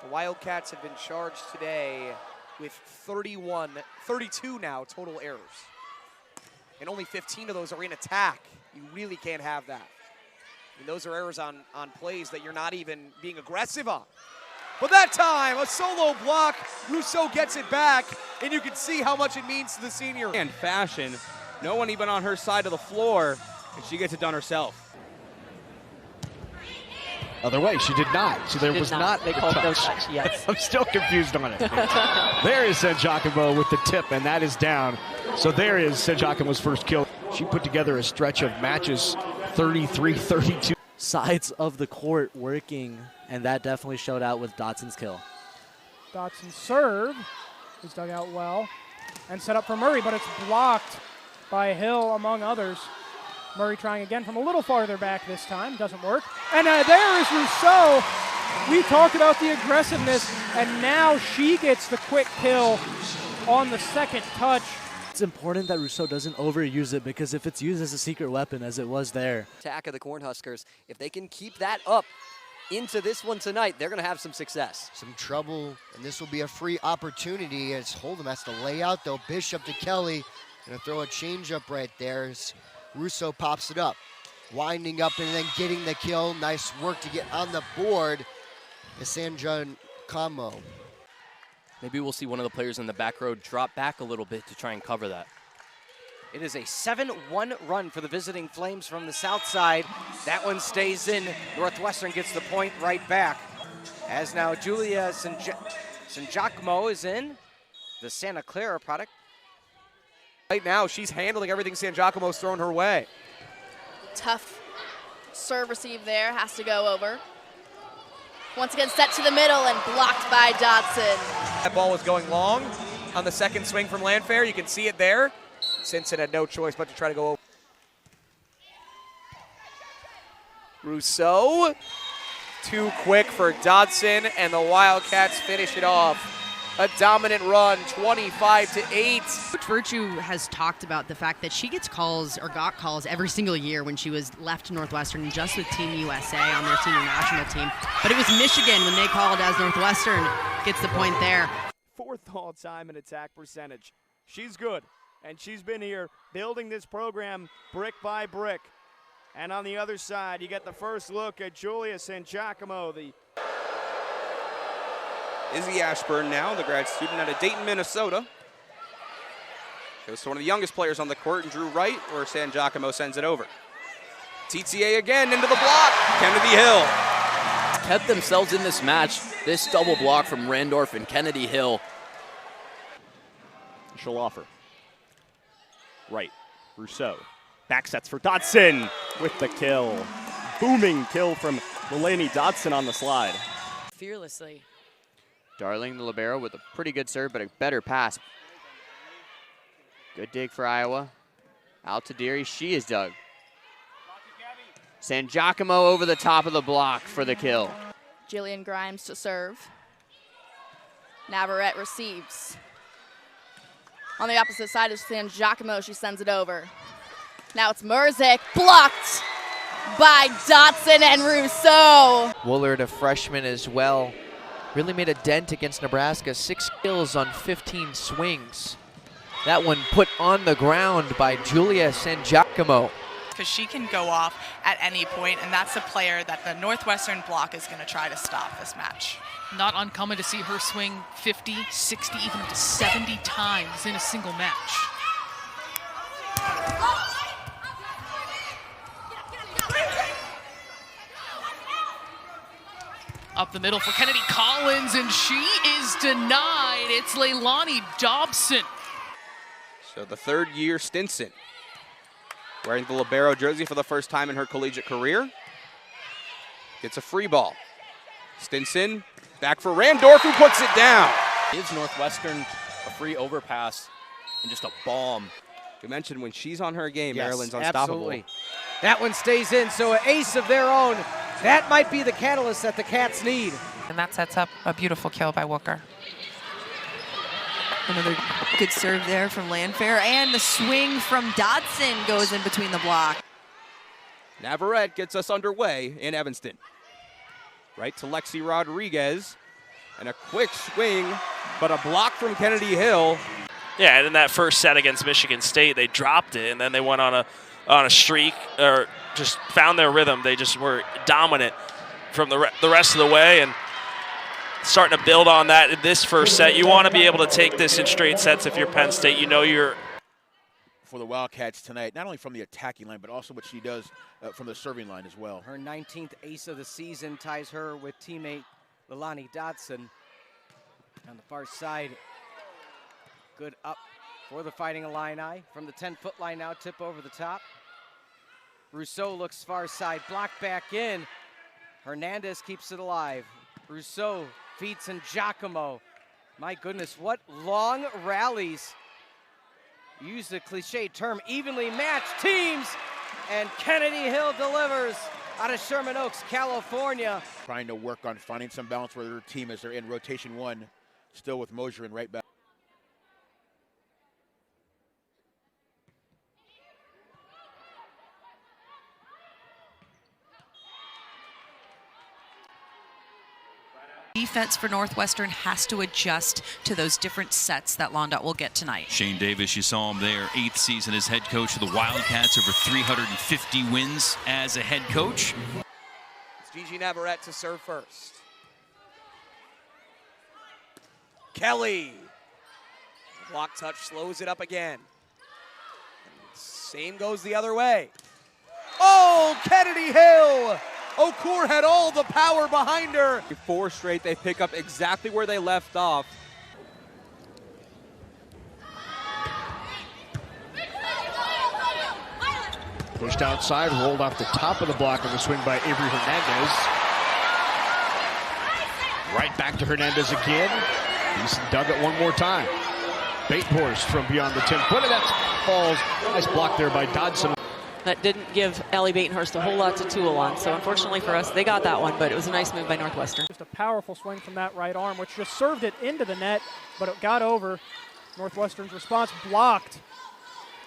The Wildcats have been charged today with 32 now total errors. And only 15 of those are in attack. You really can't have that. I mean, those are errors on plays that you're not even being aggressive on. But that time, a solo block, Rousseau gets it back, and you can see how much it means to the senior. And fashion, no one even on her side of the floor, and she gets it done herself. Other way, she did not. So there was not. They called no touch, yes. I'm still confused on it. There is San Giacomo with the tip, and that is down. So there is San Giacomo's first kill. She put together a stretch of matches, 33-32. Sides of the court working, and that definitely showed out with Dotson's kill. Dotson's serve is dug out well and set up for Murray, but it's blocked by Hill, among others. Murray trying again from a little farther back this time. Doesn't work. And there is Rousseau. We talked about the aggressiveness, and now she gets the quick kill on the second touch. It's important that Rousseau doesn't overuse it, because if it's used as a secret weapon, as it was there. Attack of the Cornhuskers, if they can keep that up into this one tonight, they're going to have some success. Some trouble, and this will be a free opportunity as Hold'em has to lay out, though. Bishop to Kelly, going to throw a changeup right there as Rousseau pops it up. Winding up and then getting the kill. Nice work to get on the board. San Giacomo. Maybe we'll see one of the players in the back row drop back a little bit to try and cover that. It is a 7-1 run for the visiting Flames from the south side. That one stays in. Northwestern gets the point right back. As now Julia San Giacomo is in. The Santa Clara product. Right now, she's handling everything San Giacomo's thrown her way. Tough serve receive there, has to go over. Once again, set to the middle and blocked by Dotson. That ball was going long on the second swing from Landfair. You can see it there. Simpson had no choice but to try to go over. Rousseau, too quick for Dodson, and the Wildcats finish it off. A dominant run, 25-8. Coach Virtue has talked about the fact that she gets calls, or got calls, every single year when she was left Northwestern just with Team USA on their senior national team. But it was Michigan when they called as Northwestern gets the point there. Fourth all-time in attack percentage. She's good, and she's been here building this program brick by brick. And on the other side, you get the first look at Julia San Giacomo, the Izzy Ashburn now, the grad student out of Dayton, Minnesota. Goes to one of the youngest players on the court, and Drew Wright, where San Giacomo sends it over. TTA again into the block. Kennedy Hill. Kept themselves in this match. This double block from Randorf and Kennedy Hill. She'll offer. Right. Rousseau. Back sets for Dotson with the kill. Booming kill from Mulaney Dotson on the slide. Fearlessly. Darling, the libero, with a pretty good serve, but a better pass. Good dig for Iowa. Out to Deary, she is dug. San Giacomo over the top of the block for the kill. Jillian Grimes to serve. Navarrete receives. On the opposite side is San Giacomo, she sends it over. Now it's Merzick, blocked by Dotson and Rousseau. Woolard, a freshman as well. Really made a dent against Nebraska. 6 kills on 15 swings. That one put on the ground by Julia San Giacomo. Because she can go off at any point, and that's a player that the Northwestern block is going to try to stop this match. Not uncommon to see her swing 50, 60, even up to 70 times in a single match. Up the middle for Kennedy Collins, and she is denied. It's Leilani Dobson. So the third-year Stinson, wearing the libero jersey for the first time in her collegiate career, gets a free ball. Stinson back for Randorf, who puts it down. Gives Northwestern a free overpass and just a bomb. You mentioned when she's on her game, Yes, Maryland's unstoppable. Absolutely. That one stays in, so an ace of their own. That might be the catalyst that the Cats need. And that sets up a beautiful kill by Wooker. Another good serve there from Landfair, and the swing from Dotson goes in between the block. Navarrete gets us underway in Evanston. Right to Lexi Rodriguez. And a quick swing, but a block from Kennedy Hill. Yeah, and in that first set against Michigan State, they dropped it, and then they went on a streak, or just found their rhythm. They just were dominant from the rest of the way, and starting to build on that in this first set. You want to be able to take this in straight sets if you're Penn State. You know you're for the Wildcats tonight, not only from the attacking line, but also what she does from the serving line as well. Her 19th ace of the season ties her with teammate Leilani Dotson. On the far side, good up for the Fighting Illini. From the 10-foot line now, tip over the top. Rousseau looks far side, blocked back in. Hernandez keeps it alive. Rousseau feeds in Giacomo. My goodness, what long rallies. Use the cliche term, evenly matched teams, and Kennedy Hill delivers out of Sherman Oaks, California. Trying to work on finding some balance for their team as they're in rotation one, still with Mosier in right back. Defense for Northwestern has to adjust to those different sets that Londot will get tonight. Shane Davis, you saw him there, 8th season as head coach of the Wildcats, over 350 wins as a head coach. It's Gigi Navarrete to serve first. Kelly. Block touch slows it up again. Same goes the other way. Oh, Kennedy Hill! Okur had all the power behind her. 4 straight, they pick up exactly where they left off. Pushed outside, rolled off the top of the block on the swing by Avery Hernandez. Right back to Hernandez again. He's dug it one more time. Bait horse from beyond the 10-foot, and that falls. Nice block there by Dodson. That didn't give Allie Batenhurst a whole lot to tool on. So unfortunately for us, they got that one, but it was a nice move by Northwestern. Just a powerful swing from that right arm, which just served it into the net, but it got over. Northwestern's response blocked.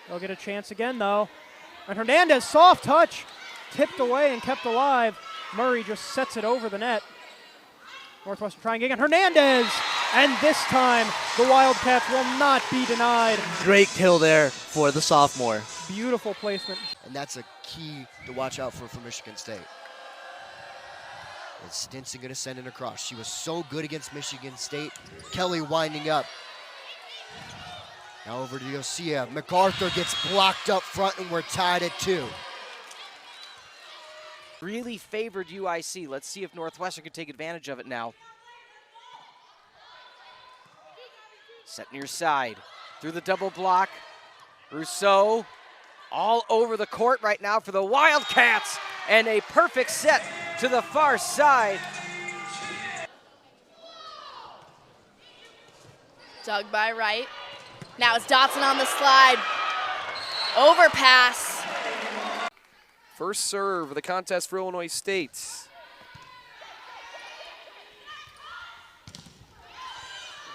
They'll get a chance again, though. And Hernandez, soft touch, tipped away and kept alive. Murray just sets it over the net. Northwestern trying again. Hernandez! And this time, the Wildcats will not be denied. Great kill there for the sophomore. Beautiful placement. And that's a key to watch out for Michigan State. And Stinson going to send it across. She was so good against Michigan State. Kelly winding up. Now over to Yosia. MacArthur gets blocked up front, and we're tied at 2. Really favored UIC. Let's see if Northwestern can take advantage of it now. Set near side. Through the double block. Rousseau all over the court right now for the Wildcats. And a perfect set to the far side. Dug by right. Now it's Dotson on the slide. Overpass. First serve of the contest for Illinois State.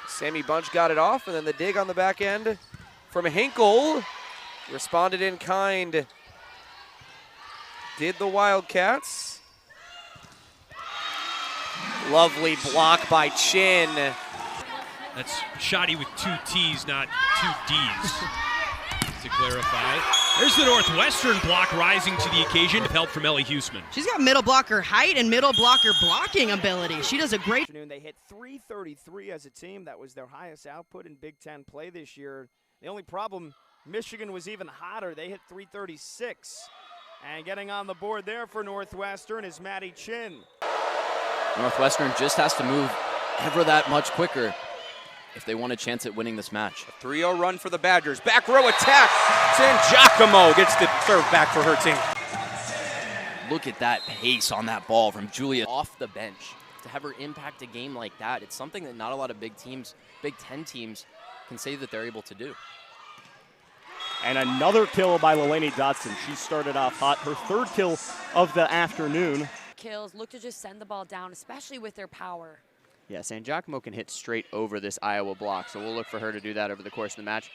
Sammy Bunch got it off, and then the dig on the back end from Hinkle. Responded in kind. Did the Wildcats. Lovely block by Chin. That's Shoddy with 2 T's, not 2 D's, to clarify. There's the Northwestern block rising to the occasion with help from Ellie Huseman. She's got middle blocker height and middle blocker blocking ability. She does a great. They hit 333 as a team. That was their highest output in Big Ten play this year. The only problem, Michigan was even hotter. They hit 336. And getting on the board there for Northwestern is Maddie Chin. Northwestern just has to move ever that much quicker if they want a chance at winning this match. A 3-0 run for the Badgers. Back row attack. San Giacomo gets the serve back for her team. Look at that pace on that ball from Julia off the bench. To have her impact a game like that, it's something that not a lot of Big Ten teams can say that they're able to do. And another kill by Leilani Dotson. She started off hot. Her 3rd kill of the afternoon. Kills, look to just send the ball down, especially with their power. Yeah, San Giacomo can hit straight over this Iowa block, so we'll look for her to do that over the course of the match.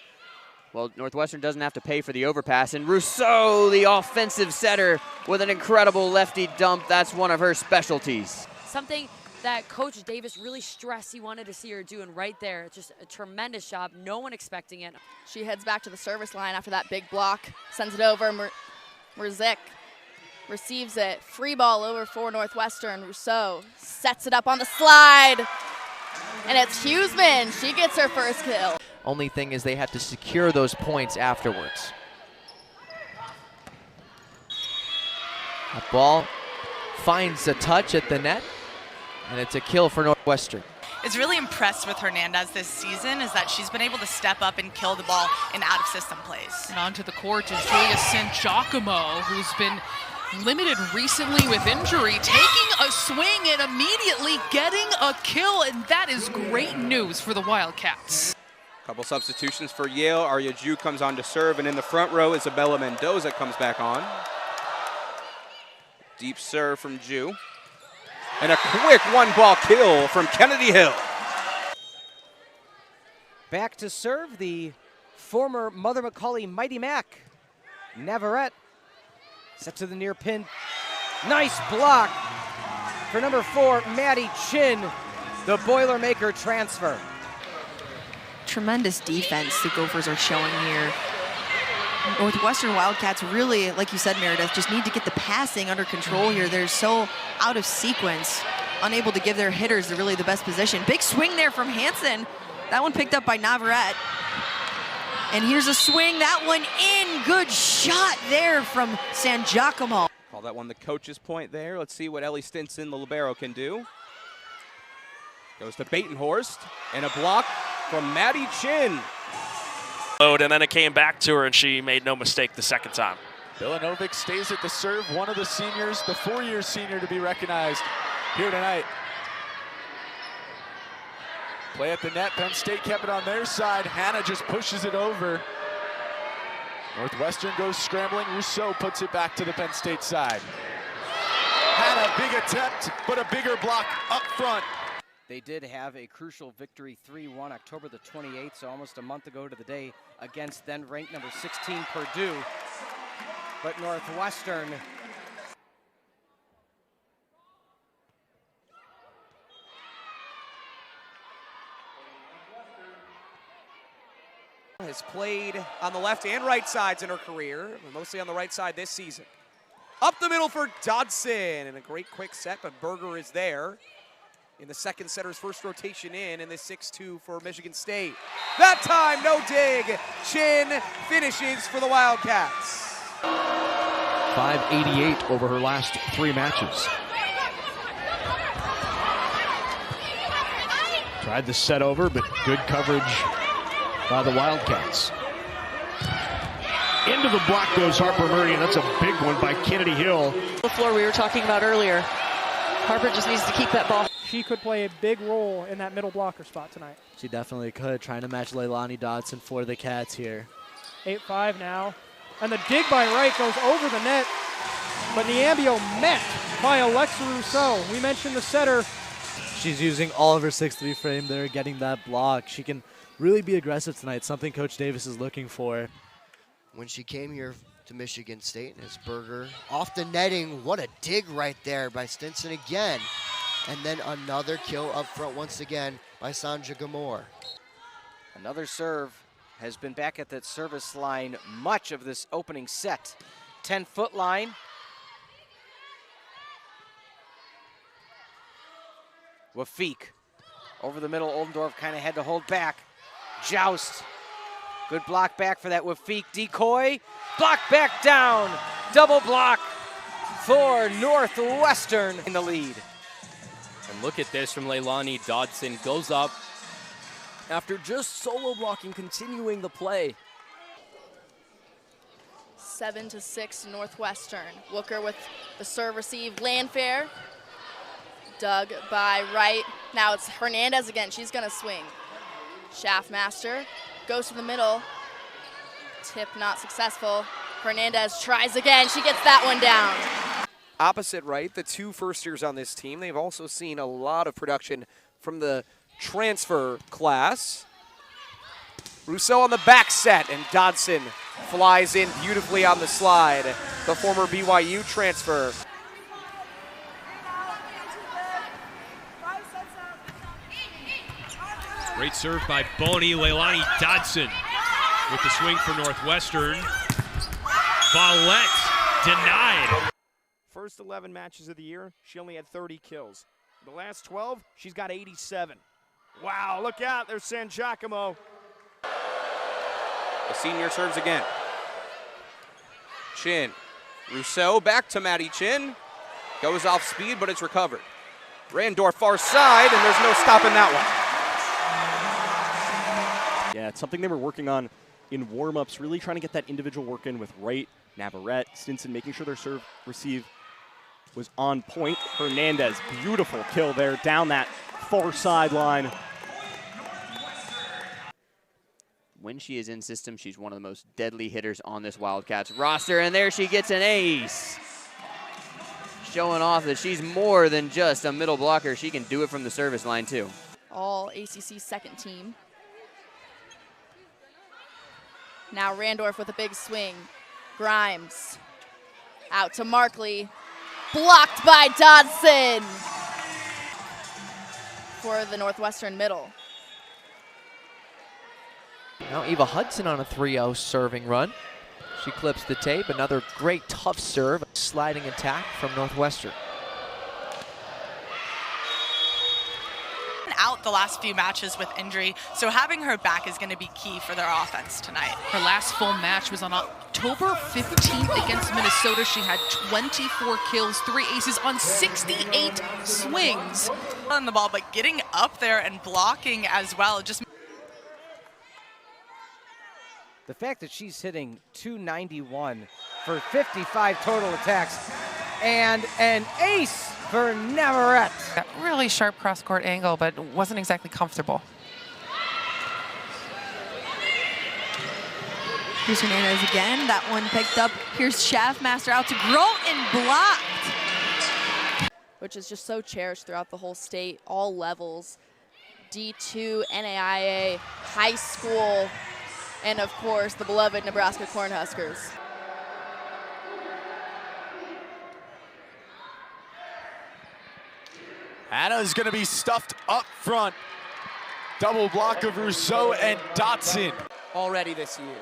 Well, Northwestern doesn't have to pay for the overpass, and Rousseau, the offensive setter, with an incredible lefty dump. That's one of her specialties. Something that Coach Davis really stressed he wanted to see her doing right there. It's just a tremendous job. No one expecting it. She heads back to the service line after that big block, sends it over. Mrzik receives it. Free ball over for Northwestern. Rousseau sets it up on the slide. And it's Huseman. She gets her first kill. Only thing is they have to secure those points afterwards. That ball finds a touch at the net, and it's a kill for Northwestern. Is really impressed with Hernandez this season is that she's been able to step up and kill the ball in out-of-system plays. And onto the court is Julia San Giacomo, who's been limited recently with injury, taking a swing and immediately getting a kill, and that is great news for the Wildcats. Couple substitutions for Yale. Arya Ju comes on to serve, and in the front row, Isabella Mendoza comes back on. Deep serve from Ju. And a quick one-ball kill from Kennedy Hill. Back to serve the former Mother McCauley Mighty Mac. Navarrete set to the near pin. Nice block for number 4, Maddie Chin, the Boilermaker transfer. Tremendous defense the Gophers are showing here. Northwestern Wildcats really, like you said, Meredith, just need to get the passing under control here. They're so out of sequence, unable to give their hitters the best position. Big swing there from Hansen. That one picked up by Navarrete. And here's a swing, that one in. Good shot there from San Giacomo. Call that one the coach's point there. Let's see what Ellie Stinson, the libero, can do. Goes to Batenhorst, and a block from Maddie Chin. And then it came back to her, and she made no mistake the second time. Vilanovic stays at the serve, one of the seniors, the 4-year senior to be recognized here tonight. Play at the net, Penn State kept it on their side. Hannah just pushes it over. Northwestern goes scrambling, Rousseau puts it back to the Penn State side. Hannah, big attempt, but a bigger block up front. They did have a crucial victory 3-1 October the 28th, so almost a month ago to the day, against then ranked number 16 Purdue. But Northwestern has played on the left and right sides in her career, mostly on the right side this season. Up the middle for Dodson, and a great quick set, but Berger is there in the second setter's first rotation in this 6-2 for Michigan State. That time, no dig. Chin finishes for the Wildcats. 588 over her last 3 matches. Tried the set over, but good coverage by the Wildcats. Into the block goes Harper Murray, and that's a big one by Kennedy Hill. The floor we were talking about earlier. Harper just needs to keep that ball. She could play a big role in that middle blocker spot tonight. She definitely could, trying to match Leilani Dodson for the Cats here. 8-5 now. And the dig by Wright goes over the net, but Niambio met by Alexa Rousseau. We mentioned the setter. She's using all of her 6'3" frame there, getting that block. She can really be aggressive tonight, something Coach Davis is looking for. When she came here to Michigan State, as Berger off the netting, what a dig right there by Stinson again. And then another kill up front once again by Sanja Gamor. Another serve has been back at that service line much of this opening set. 10-foot line. Wafik over the middle. Oldendorf kind of had to hold back. Joust. Good block back for that Wafik decoy. Block back down. Double block for Northwestern in the lead. And look at this from Leilani Dodson. Goes up after just solo blocking, continuing the play. 7-6 Northwestern. Wooker with the serve receive. Landfair. Dug by Wright. Now it's Hernandez again. She's going to swing. Shaftmaster goes to the middle. Tip not successful. Hernandez tries again. She gets that one down. Opposite Wright, the 2 first years on this team, they've also seen a lot of production from the transfer class. Rousseau on the back set, and Dodson flies in beautifully on the slide. The former BYU transfer. Great serve by Boney. Leilani Dodson with the swing for Northwestern. Vallette denied. First 11 matches of the year, she only had 30 kills. The last 12, she's got 87. Wow, look out, there's San Giacomo. The senior serves again. Chin. Rousseau back to Maddie Chin. Goes off speed, but it's recovered. Randorf far side, and there's no stopping that one. Yeah, it's something they were working on in warm-ups, really trying to get that individual work in with Wright, Navarrete, Stinson, making sure their serve receive was on point. Hernandez, beautiful kill there down that far sideline. When she is in system, she's one of the most deadly hitters on this Wildcats roster, and there she gets an ace. Showing off that she's more than just a middle blocker. She can do it from the service line, too. All ACC second team. Now Randorf with a big swing. Grimes out to Markley. Blocked by Dodson for the Northwestern middle. Now Eva Hudson on a 3-0 serving run. She clips the tape. Another great tough serve. Sliding attack from Northwestern. Out the last few matches with injury, so having her back is going to be key for their offense tonight. Her last full match was on October 15th against Minnesota. She had 24 kills, 3 aces on 68 swings. On the ball, but getting up there and blocking as well. Just the fact that she's hitting 291 for 55 total attacks and an ace for Navarrete. Really sharp cross-court angle, but wasn't exactly comfortable. Here's Hernandez again. That one picked up. Here's Schaffmaster out to Grote and blocked. Which is just so cherished throughout the whole state, all levels. D2, NAIA, high school, and of course the beloved Nebraska Cornhuskers. Anna's going to be stuffed up front. Double block of Rousseau and Dotson. Already this year.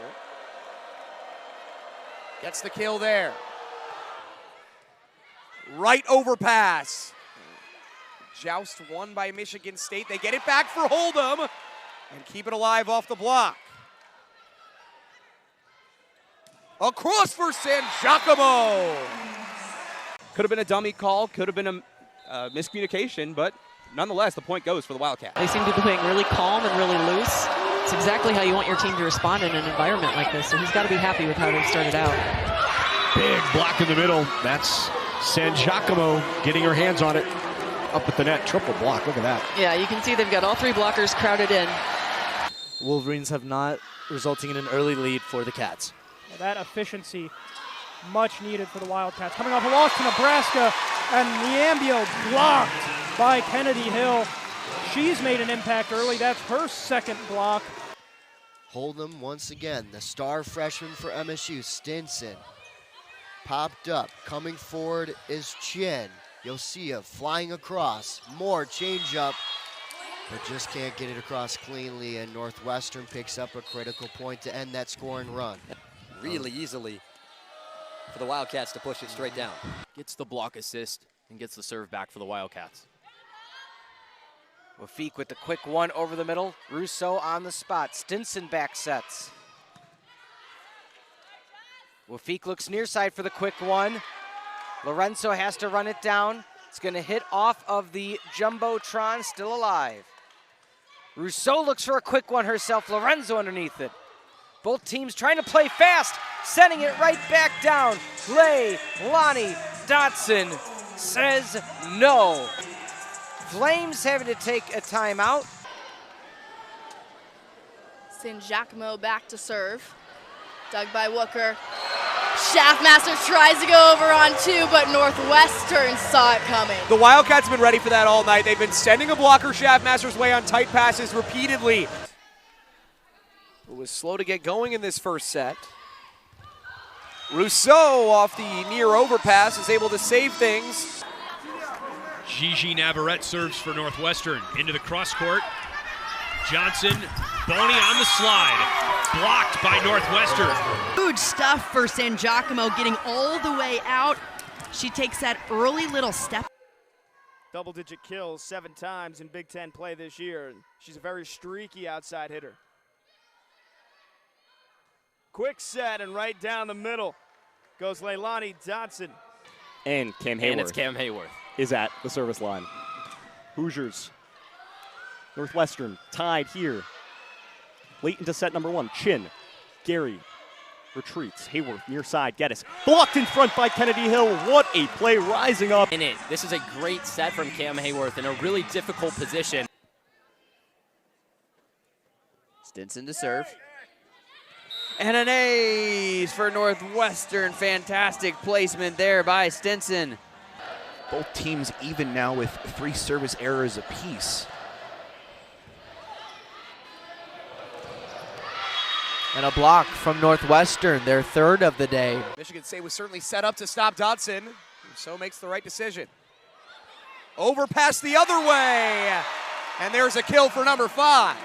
Gets the kill there. Right overpass. Joust won by Michigan State. They get it back for Hold'em and keep it alive off the block. Across for San Giacomo. Could have been a dummy call, could have been a miscommunication, but nonetheless, the point goes for the Wildcats. They seem to be playing really calm and really loose. It's exactly how you want your team to respond in an environment like this, so he's got to be happy with how they've started out. Big block in the middle. That's San Giacomo getting her hands on it. Up at the net, triple block, look at that. Yeah, you can see they've got all 3 blockers crowded in. Wolverines have not, resulting in an early lead for the Cats. That efficiency, much needed for the Wildcats. Coming off a loss to Nebraska, and Niambio blocked by Kennedy Hill. She's made an impact early. That's her second block. Hold'em once again, the star freshman for MSU, Stinson. Popped up, coming forward is Chin. Yosia flying across, more changeup, but just can't get it across cleanly, and Northwestern picks up a critical point to end that scoring run. Really easily for the Wildcats to push it straight down. Gets the block assist and gets the serve back for the Wildcats. Wafik with the quick one over the middle. Rousseau on the spot. Stinson back sets. Wafik looks near side for the quick one. Lorenzo has to run it down. It's going to hit off of the Jumbotron, still alive. Rousseau looks for a quick one herself. Lorenzo underneath it. Both teams trying to play fast, sending it right back down. Leilani Dodson says no. Flames having to take a timeout. San Giacomo back to serve. Dug by Wooker. Schaffmaster tries to go over on 2, but Northwestern saw it coming. The Wildcats have been ready for that all night. They've been sending a blocker Schaffmaster's way on tight passes repeatedly. It was slow to get going in this first set. Rousseau off the near overpass is able to save things. Gigi Navarrete serves for Northwestern. Into the cross court. Johnson, Boney on the slide. Blocked by Northwestern. Huge stuff for San Giacomo, getting all the way out. She takes that early little step. Double-digit kills 7 times in Big Ten play this year. She's a very streaky outside hitter. Quick set and right down the middle goes Leilani Dodson. And Cam Hayworth. And it's Cam Hayworth. Is at the service line. Hoosiers. Northwestern tied here. Late into set number 1. Chin. Gary retreats. Hayworth near side. Geddes blocked in front by Kennedy Hill. What a play, rising up. In it. This is a great set from Cam Hayworth in a really difficult position. Stinson to serve. And an ace for Northwestern. Fantastic placement there by Stinson. Both teams even now with 3 service errors apiece. And a block from Northwestern, their third of the day. Michigan State was certainly set up to stop Dodson, so makes the right decision. Overpass the other way, and there's a kill for number 5.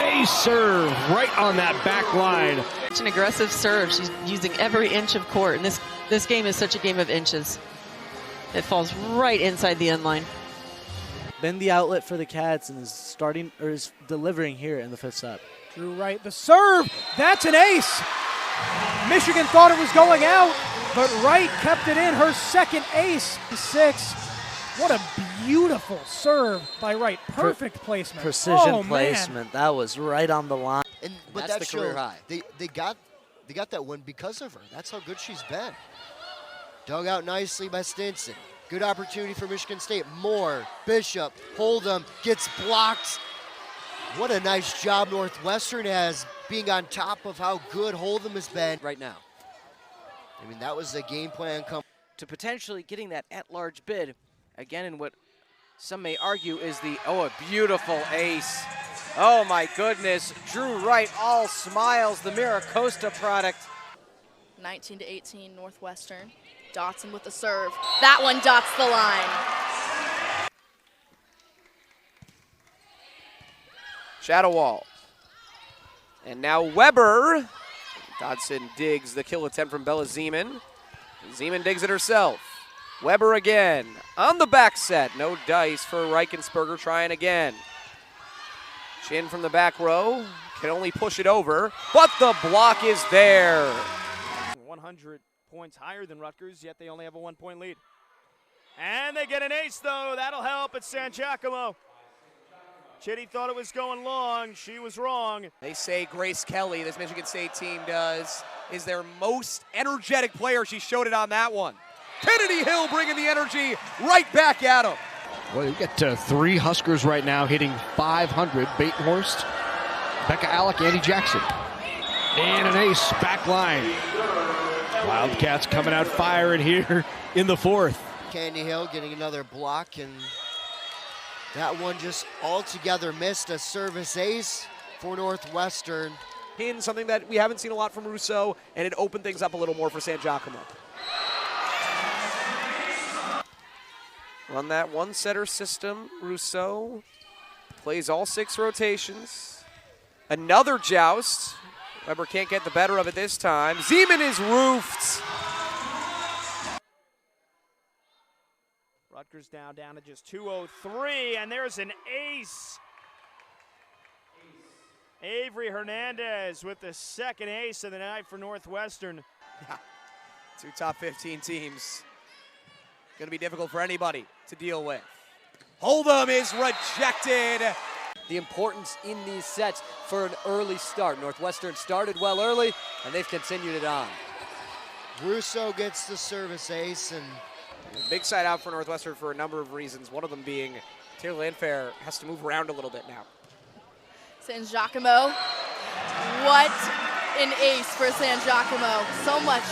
A serve right on that back line. Such an aggressive serve. She's using every inch of court, and this game is such a game of inches. It falls right inside the end line. Been the outlet for the Cats and is delivering here in the 5th set. Drew Wright, the serve, that's an ace. Michigan thought it was going out, but Wright kept it in, her second ace. 6. What a beautiful serve by Wright. Perfect placement. Precision placement. That was right on the line. But that's the career shows high. They got that win because of her. That's how good she's been. Dug out nicely by Stinson. Good opportunity for Michigan State. Moore, Bishop, Hold'em gets blocked. What a nice job Northwestern has being on top of how good Hold'em has been right now. I mean, that was the game plan to potentially getting that at-large bid, again, in what some may argue is a beautiful ace. Oh my goodness, Drew Wright, all smiles, the Miracosta product. 19-18 Northwestern. Dotson with the serve. That one dots the line. Shadow wall. And now Weber. Dodson digs the kill attempt from Bella Zeman. Zeman digs it herself. Weber again. On the back set. No dice for Reichensperger trying again. Chin from the back row. Can only push it over. But the block is there. 100 points higher than Rutgers, yet they only have a 1-point lead. And they get an ace, though. That'll help at San Giacomo. Chitty thought it was going long. She was wrong. They say Grace Kelly, this Michigan State team does, is their most energetic player. She showed it on that one. Kennedy Hill bringing the energy right back at him. Well, you got 3 Huskers right now hitting 500. Batenhorst, Becca Alec, Andy Jackson. And an ace, back line. Wildcats coming out firing here in the 4th. Candy Hill getting another block, and that one just altogether missed. A service ace for Northwestern. Pin, something that we haven't seen a lot from Rousseau, and it opened things up a little more for San Giacomo. Run that one-setter system. Rousseau plays all 6 rotations. Another joust. Weber can't get the better of it this time. Zeman is roofed. Rutgers down to just 2:03, and there's an ace. Avery Hernandez with the second ace of the night for Northwestern. Yeah, 2 top 15 teams. Going to be difficult for anybody to deal with. Hold'em is rejected. The importance in these sets for an early start. Northwestern started well early, and they've continued it on. Russo gets the service ace, and big side out for Northwestern for a number of reasons. One of them being Taylor Landfair has to move around a little bit now. San Giacomo. What an ace for San Giacomo. So much.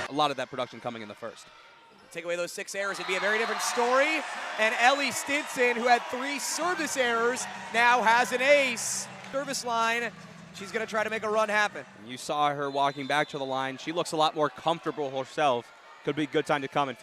A lot of that production coming in the first. Take away those 6 errors, it'd be a very different story. And Ellie Stinson, who had 3 service errors, now has an ace. Service line, she's going to try to make a run happen. You saw her walking back to the line. She looks a lot more comfortable herself. Could be a good time to come and